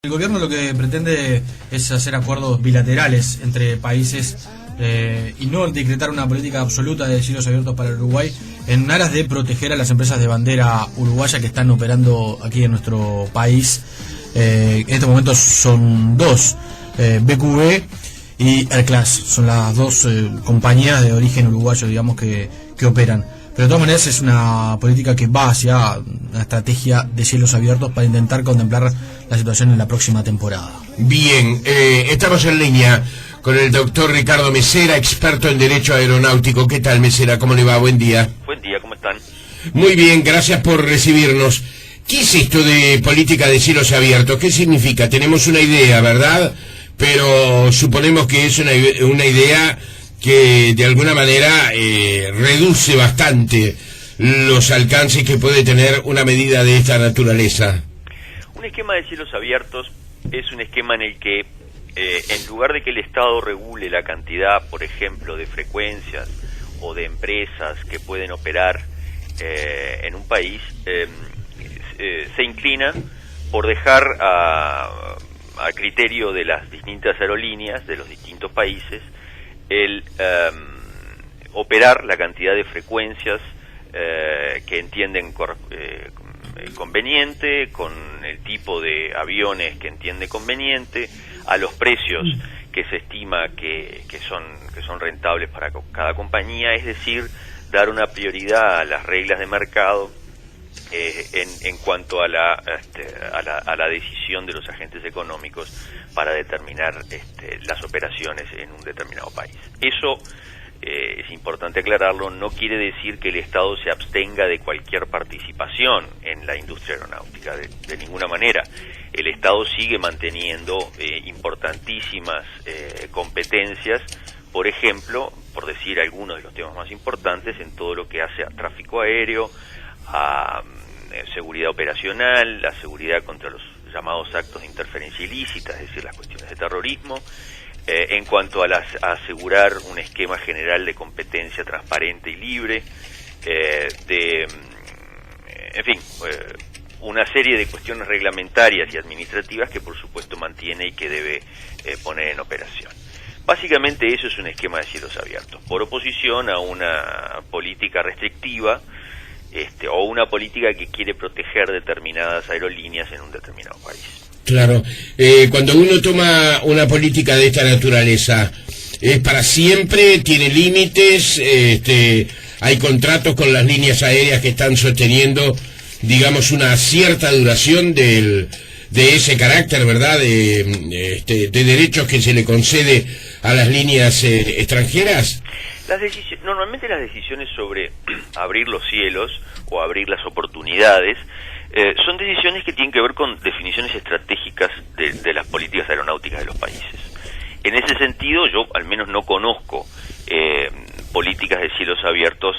El gobierno lo que pretende es hacer acuerdos bilaterales entre países y no decretar una política absoluta de cielos abiertos para el Uruguay en aras de proteger a las empresas de bandera uruguaya que están operando aquí en nuestro país. En estos momentos son dos, BQV y Airclass, son las dos compañías de origen uruguayo, digamos, que operan. Pero de todas maneras es una política que va hacia una estrategia de cielos abiertos para intentar contemplar la situación en la próxima temporada. Bien, estamos en línea con el doctor Ricardo Mesera, experto en Derecho Aeronáutico. ¿Qué tal, Mesera? ¿Cómo le va? Buen día. Buen día, ¿cómo están? Muy bien, gracias por recibirnos. ¿Qué es esto de política de cielos abiertos? ¿Qué significa? Tenemos una idea, ¿verdad? Pero suponemos que es una idea que de alguna manera reduce bastante los alcances que puede tener una medida de esta naturaleza. Un esquema de cielos abiertos es un esquema en el que en lugar de que el Estado regule la cantidad, por ejemplo, de frecuencias o de empresas que pueden operar en un país, se inclina por dejar a criterio de las distintas aerolíneas de los distintos países el operar la cantidad de frecuencias que entienden conveniente, con el tipo de aviones que entiende conveniente, a los precios que se estima que son rentables para cada compañía, es decir, dar una prioridad a las reglas de mercado en cuanto a la decisión de los agentes económicos para determinar las operaciones en un determinado país. Eso es importante aclararlo, no quiere decir que el Estado se abstenga de cualquier participación en la industria aeronáutica, de ninguna manera. El Estado sigue manteniendo importantísimas competencias, por ejemplo, por decir algunos de los temas más importantes, en todo lo que hace a tráfico aéreo, a seguridad operacional, la seguridad contra los llamados actos de interferencia ilícita, es decir, las cuestiones de terrorismo, en cuanto a asegurar un esquema general de competencia transparente y libre, en fin, una serie de cuestiones reglamentarias y administrativas que por supuesto mantiene y que debe poner en operación. Básicamente eso es un esquema de cielos abiertos, por oposición a una política restrictiva o una política que quiere proteger determinadas aerolíneas en un determinado país. Claro, cuando uno toma una política de esta naturaleza, ¿es para siempre? ¿Tiene límites? ¿Hay contratos con las líneas aéreas que están sosteniendo, digamos, una cierta duración de ese carácter, ¿verdad?, de derechos que se le concede a las líneas extranjeras? Normalmente las decisiones sobre abrir los cielos o abrir las oportunidades son decisiones que tienen que ver con definiciones estratégicas de las políticas aeronáuticas de los países. En ese sentido, yo al menos no conozco políticas de cielos abiertos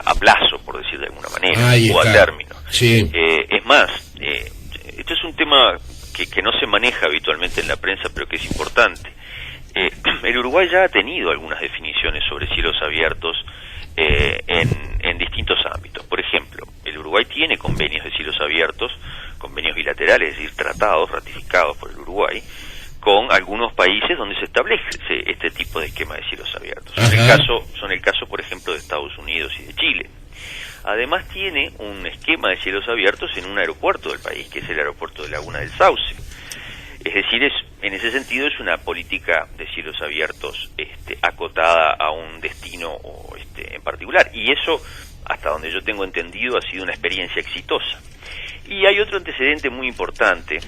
a plazo, por decir de alguna manera, o a término. Sí. Es más, esto es un tema que no se maneja habitualmente en la prensa, pero que es importante. El Uruguay ya ha tenido algunas definiciones sobre cielos abiertos en distintos ámbitos. Por ejemplo, el Uruguay tiene convenios de cielos abiertos, convenios bilaterales, es decir, tratados ratificados por el Uruguay, con algunos países donde se establece este tipo de esquema de cielos abiertos. Son el caso, por ejemplo, de Estados Unidos y de Chile. Además tiene un esquema de cielos abiertos en un aeropuerto del país, que es el aeropuerto de Laguna del Sauce. Es decir, en ese sentido es una política de cielos abiertos acotada a un destino en particular. Y eso, hasta donde yo tengo entendido, ha sido una experiencia exitosa. Y hay otro antecedente muy importante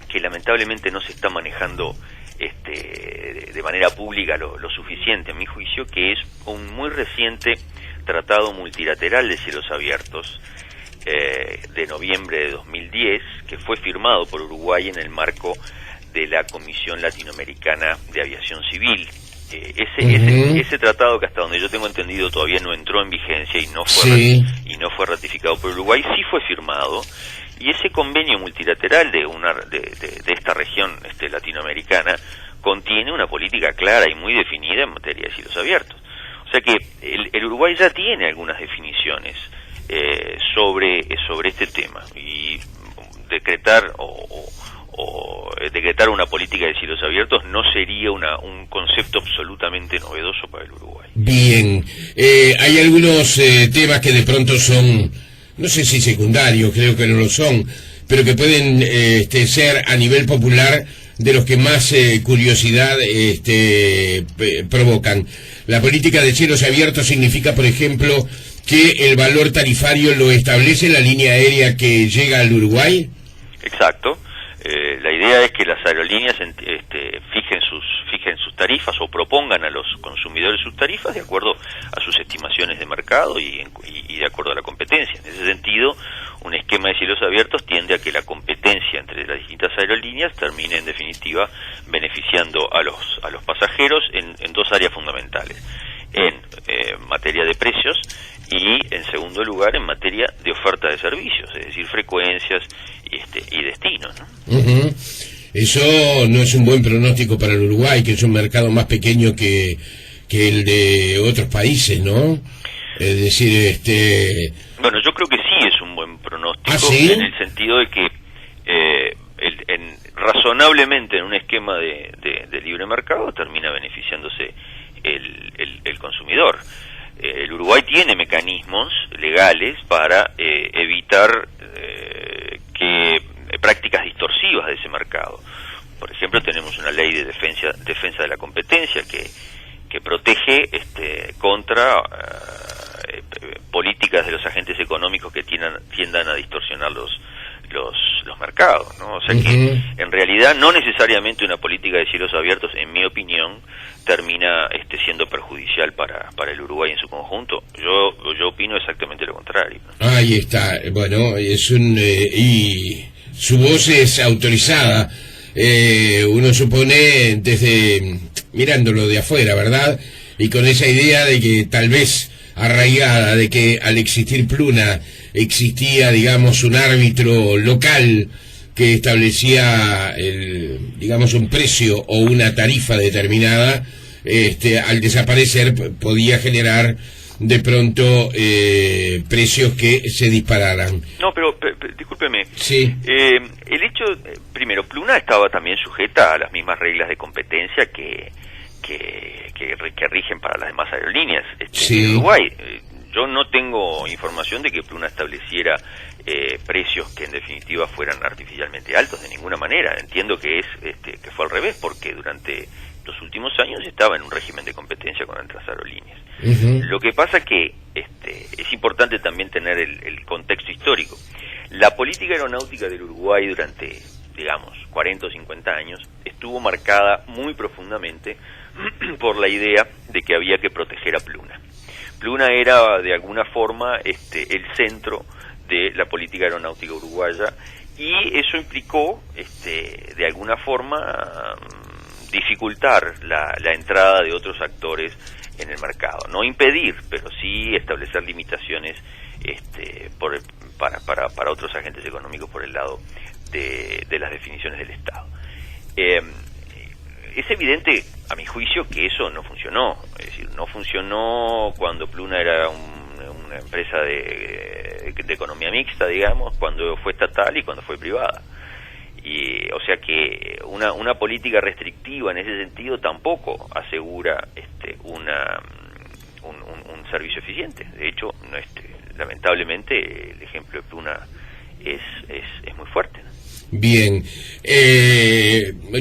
que lamentablemente no se está manejando de manera pública lo suficiente, a mi juicio, que es un muy reciente tratado multilateral de cielos abiertos de noviembre de 2010, que fue firmado por Uruguay en el marco de la Comisión Latinoamericana de Aviación Civil. Ese tratado, que hasta donde yo tengo entendido todavía no entró en vigencia y no fue ratificado por Uruguay, sí fue firmado, y ese convenio multilateral de esta región latinoamericana contiene una política clara y muy definida en materia de cielos abiertos. O sea que el Uruguay ya tiene algunas definiciones sobre este tema, y decretar o decretar una política de cielos abiertos no sería un concepto absolutamente novedoso para el Uruguay. Bien, hay algunos temas que de pronto son, no sé si secundarios, creo que no lo son, pero que pueden ser a nivel popular de los que más curiosidad provocan. La política de cielos abiertos significa, por ejemplo, que el valor tarifario lo establece la línea aérea que llega al Uruguay. Exacto. La idea es que las aerolíneas fijen sus tarifas o propongan a los consumidores sus tarifas de acuerdo a sus estimaciones de mercado y de acuerdo a la competencia. En ese sentido, un esquema de cielos abiertos tiende a que la competencia entre las distintas aerolíneas termine en definitiva beneficiando a los pasajeros en dos áreas fundamentales: en materia de precios y, en segundo lugar, en materia de oferta de servicios, es decir, frecuencias y destinos, ¿no? Uh-huh. Eso no es un buen pronóstico para el Uruguay, que es un mercado más pequeño que el de otros países, ¿no? Es decir, Bueno, yo creo que sí es un buen pronóstico. ¿Ah, sí? En el sentido de que razonablemente en un esquema de libre mercado termina beneficiándose el consumidor. El Uruguay tiene mecanismos legales para evitar que prácticas distorsivas de ese mercado. Por ejemplo, tenemos una ley de defensa de la competencia que protege contra políticas de los agentes económicos que tiendan a distorsionar los mercados, ¿no? O sea que en realidad no necesariamente una política de cielos abiertos, en mi opinión, termina siendo perjudicial para el Uruguay en su conjunto. Yo opino exactamente lo contrario, ¿no? Ahí está. Bueno, es y su voz es autorizada. Uno supone desde mirándolo de afuera, ¿verdad? Y con esa idea de que tal vez arraigada de que al existir Pluna existía, digamos, un árbitro local que establecía digamos, un precio o una tarifa determinada, al desaparecer podía generar de pronto precios que se dispararan. No, pero discúlpeme. Sí. El hecho, primero, Pluna estaba también sujeta a las mismas reglas de competencia que rigen para las demás aerolíneas. Sí. En Uruguay, yo no tengo información de que Pluna estableciera precios que en definitiva fueran artificialmente altos de ninguna manera. Entiendo que que fue al revés, porque durante los últimos años estaba en un régimen de competencia con otras aerolíneas. Uh-huh. Lo que pasa que es importante también tener el contexto histórico. La política aeronáutica del Uruguay durante, digamos, 40 o 50 años estuvo marcada muy profundamente por la idea de que había que proteger a Pluna. Pluna era de alguna forma el centro de la política aeronáutica uruguaya, y eso implicó de alguna forma dificultar la entrada de otros actores en el mercado, no impedir, pero sí establecer limitaciones para otros agentes económicos por el lado de las definiciones del Estado. Es evidente, a mi juicio, que eso no funcionó. Es decir, no funcionó cuando Pluna era una empresa de economía mixta, digamos, cuando fue estatal y cuando fue privada. Y, o sea que una política restrictiva en ese sentido tampoco asegura un servicio eficiente. De hecho, lamentablemente el ejemplo de Pluna es muy fuerte, ¿no? Bien,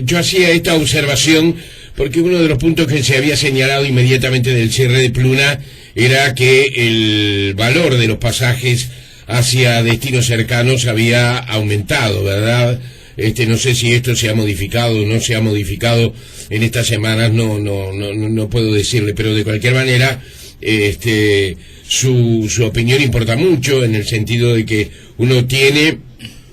yo hacía esta observación porque uno de los puntos que se había señalado inmediatamente del cierre de Pluna era que el valor de los pasajes hacia destinos cercanos había aumentado, ¿verdad? No sé si esto se ha modificado o no se ha modificado en estas semanas, no puedo decirle, pero de cualquier manera su opinión importa mucho, en el sentido de que uno tiene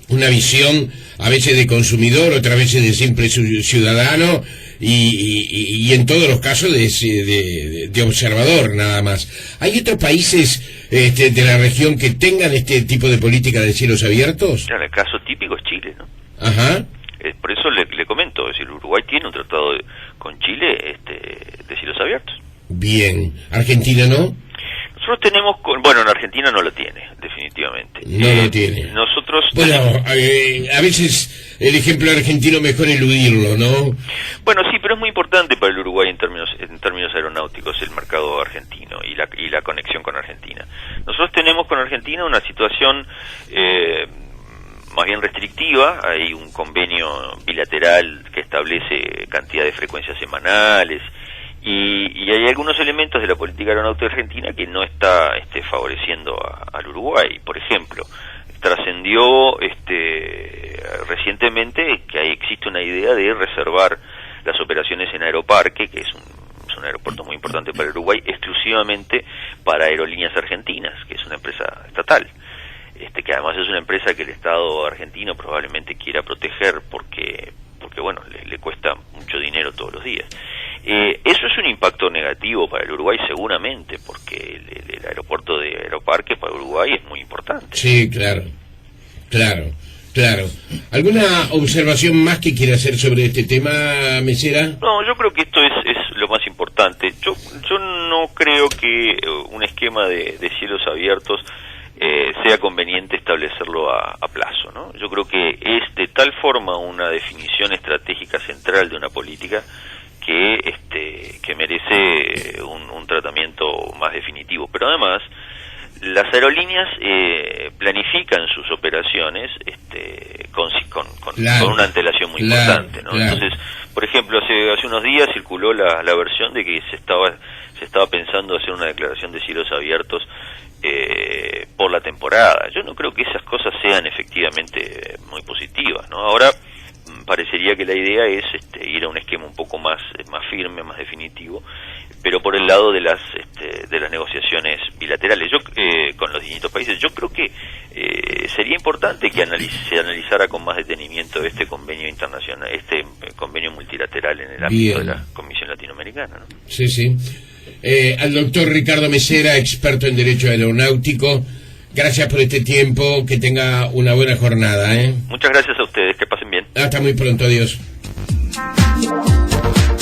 una visión a veces de consumidor, otras veces de simple ciudadano, y en todos los casos de observador nada más. ¿Hay otros países de la región que tengan este tipo de política de cielos abiertos? El caso típico es Chile, ¿no? Ajá. Por eso le comento, es decir, Uruguay tiene un tratado con Chile de cielos abiertos. Bien. ¿Argentina no? Nosotros tenemos, bueno, en Argentina no lo tiene, definitivamente. No lo tiene. Nosotros... Bueno, a veces el ejemplo argentino mejor eludirlo, ¿no? Bueno, sí, pero es muy importante para el Uruguay en términos aeronáuticos el mercado argentino y la conexión con Argentina. Nosotros tenemos con Argentina una situación más bien restrictiva. Hay un convenio bilateral que establece cantidad de frecuencias semanales y hay algunos elementos de la política aeronáutica argentina que no está favoreciendo al Uruguay. Por ejemplo, trascendió recientemente que existe una idea de reservar las operaciones en Aeroparque, que es un aeropuerto muy importante para el Uruguay, exclusivamente para Aerolíneas Argentinas, que es una empresa estatal, que además es una empresa que el Estado argentino probablemente quiera proteger porque bueno, le cuesta mucho dinero todos los días. Eso es un impacto negativo para el Uruguay seguramente, porque el aeropuerto de Aeroparque para Uruguay es muy importante. Sí, claro. ¿Alguna observación más que quiera hacer sobre este tema, Mesera? No, yo creo que esto es lo más importante. Yo no creo que un esquema de cielos abiertos sea conveniente establecerlo a plazo, ¿no? Yo creo que es de tal forma una definición estratégica central de una política que merece un tratamiento más definitivo. Pero además, las aerolíneas planifican sus operaciones con una antelación muy importante, ¿no? Claro. Entonces, por ejemplo, hace unos días circuló la versión de que se estaba pensando hacer una declaración de cielos abiertos por la temporada. Yo no creo que esas cosas sean efectivamente muy positivas, ¿no? Ahora parecería que la idea es ir a un esquema un poco más firme, más definitivo, pero por el lado de las negociaciones bilaterales con los distintos países. Yo creo que sería importante que se analizara con más detenimiento este convenio internacional, convenio multilateral en el ámbito de la Comisión Latinoamericana, ¿no? Sí. Al doctor Ricardo Mesera, experto en Derecho Aeronáutico, gracias por este tiempo, que tenga una buena jornada, ¿eh? Muchas gracias a ustedes, que pasen bien. Hasta muy pronto, adiós.